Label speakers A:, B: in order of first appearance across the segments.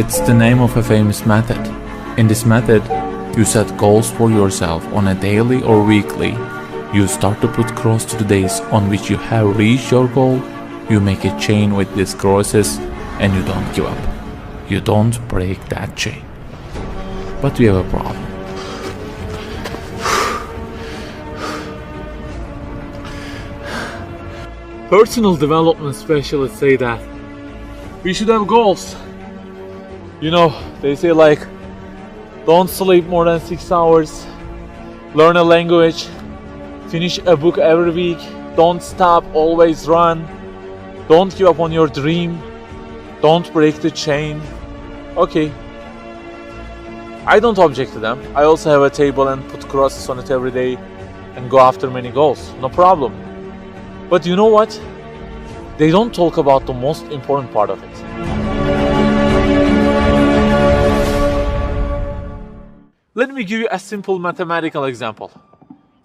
A: It's the name of a famous method. In this method, you set goals for yourself on a daily or weekly. You start to put cross to the days on which you have reached your goal. You make a chain with these crosses and you don't give up. You don't break that chain. But we have a problem.
B: Personal development specialists say that we should have goals. You know, they say like, don't sleep more than 6 hours, learn a language, finish a book every week, don't stop, always run, don't give up on your dream, don't break the chain. Okay, I don't object to them. I also have a table and put crosses on it every day and go after many goals, no problem. But you know what? They don't talk about the most important part of it. Let me give you a simple mathematical example.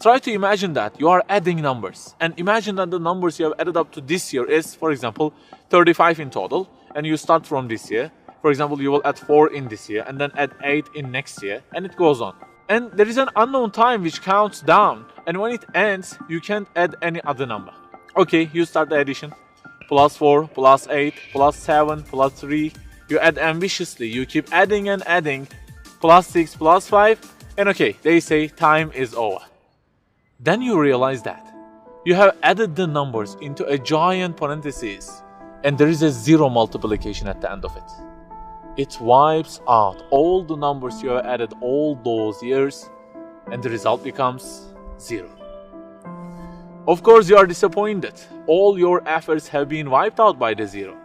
B: Try to imagine that you are adding numbers, and imagine that the numbers you have added up to this year is, for example, 35 in total, and you start from this year. For example, you will add 4 in this year, and then add 8 in next year, and it goes on. And there is an unknown time which counts down, and when it ends, you can't add any other number. Okay, you start the addition. Plus 4, plus 8, plus 7, plus 3. You add ambitiously, you keep adding and adding. Plus 6, plus 5, and okay, they say time is over. Then you realize that you have added the numbers into a giant parenthesis, and there is a zero multiplication at the end of it. It wipes out all the numbers you have added all those years, and the result becomes 0. Of course, you are disappointed. All your efforts have been wiped out by the 0.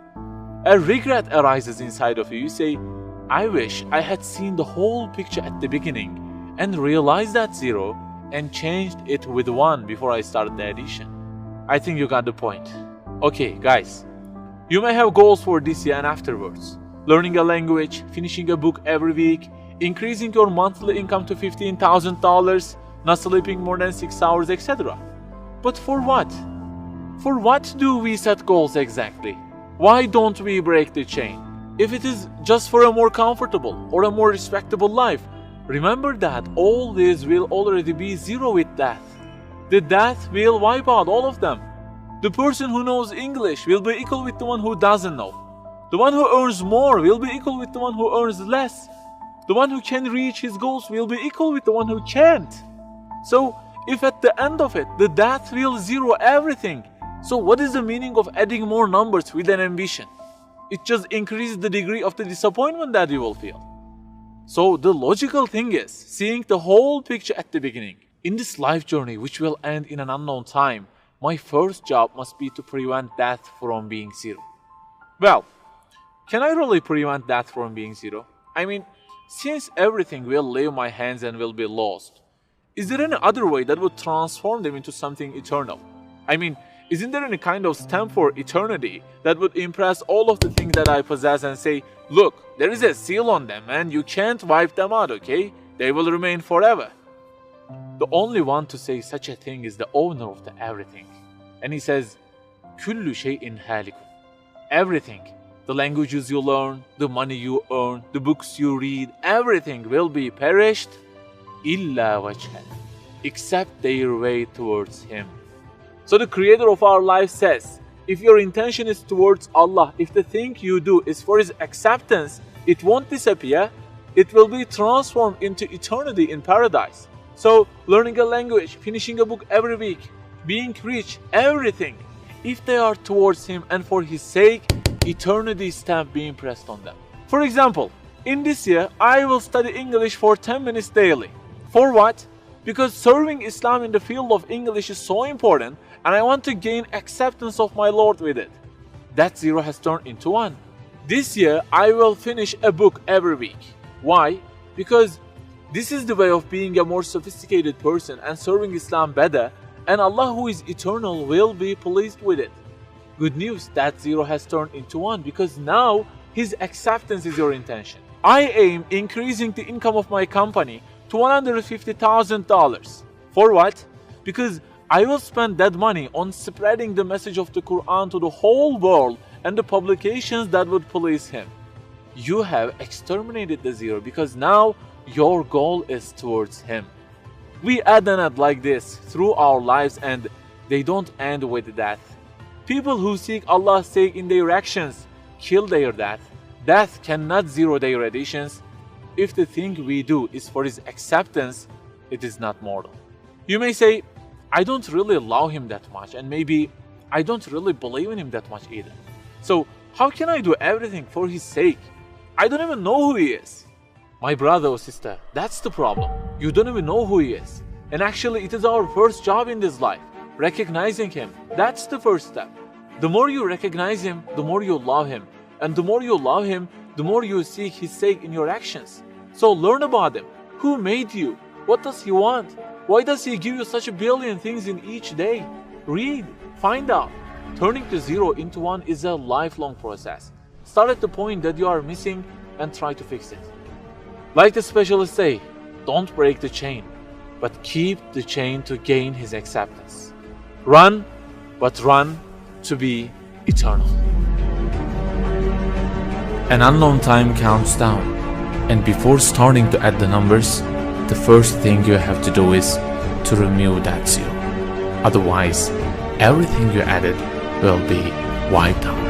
B: A regret arises inside of you. You say, I wish I had seen the whole picture at the beginning and realized that 0 and changed it with 1 before I started the addition. I think you got the point. Okay, guys, you may have goals for this year and afterwards. Learning a language, finishing a book every week, increasing your monthly income to $15,000, not sleeping more than 6 hours, etc. But for what? For what do we set goals exactly? Why don't we break the chain? If it is just for a more comfortable or a more respectable life, remember that all this will already be 0 with death. The death will wipe out all of them. The person who knows English will be equal with the one who doesn't know. The one who earns more will be equal with the one who earns less. The one who can reach his goals will be equal with the one who can't. So, if at the end of it, the death will 0 everything, so what is the meaning of adding more numbers with an ambition? It just increases the degree of the disappointment that you will feel. So the logical thing is seeing the whole picture at the beginning. In this life journey, which will end in an unknown time, my first job must be to prevent death from being 0. Well, can I really prevent death from being 0? I mean, since everything will leave my hands and will be lost, is there any other way that would transform them into something eternal? I mean, isn't there any kind of stamp for eternity that would impress all of the things that I possess and say, look, there is a seal on them and you can't wipe them out, okay? They will remain forever. The only one to say such a thing is the owner of the everything. And he says, Kullu shay'in halikun. Everything, the languages you learn, the money you earn, the books you read, everything will be perished, illa wajhan, except their way towards Him. So the creator of our life says, if your intention is towards Allah, if the thing you do is for His acceptance, it won't disappear, it will be transformed into eternity in paradise. So learning a language, finishing a book every week, being rich, everything, if they are towards Him and for His sake, eternity stamp being pressed on them. For example, in this year, I will study English for 10 minutes daily. For what? Because serving Islam in the field of English is so important, and I want to gain acceptance of my Lord with it. That 0 has turned into 1. This year, I will finish a book every week. Why? Because this is the way of being a more sophisticated person and serving Islam better, and Allah who is eternal will be pleased with it. Good news, that 0 has turned into 1 because now His acceptance is your intention. I aim increasing the income of my company to $150,000. For what? Because I will spend that money on spreading the message of the Quran to the whole world and the publications that would please Him. you have exterminated the zero because now your goal is towards him. We add and add like this through our lives, and they don't end with death. People who seek Allah's sake in their actions kill their death. Death cannot zero their additions. If the thing we do is for his acceptance, it is not mortal. You may say, I don't really love him that much, and maybe I don't really believe in him that much either. So how can I do everything for his sake? I don't even know who he is. My brother or sister, that's the problem. You don't even know who he is. And actually, it is our first job in this life. Recognizing him, that's the first step. The more you recognize him, the more you love him. And the more you love him, the more you seek his sake in your actions. So learn about him. Who made you? What does he want? Why does he give you such a billion things in each day? Read, find out. Turning the zero into one is a lifelong process. Start at the point that you are missing and try to fix it. Like the specialists say, don't break the chain, but keep the chain to gain his acceptance. Run, but run to be eternal.
A: An unknown time counts down, and before starting to add the numbers, the first thing you have to do is to remove that zero. Otherwise, everything you added will be wiped out.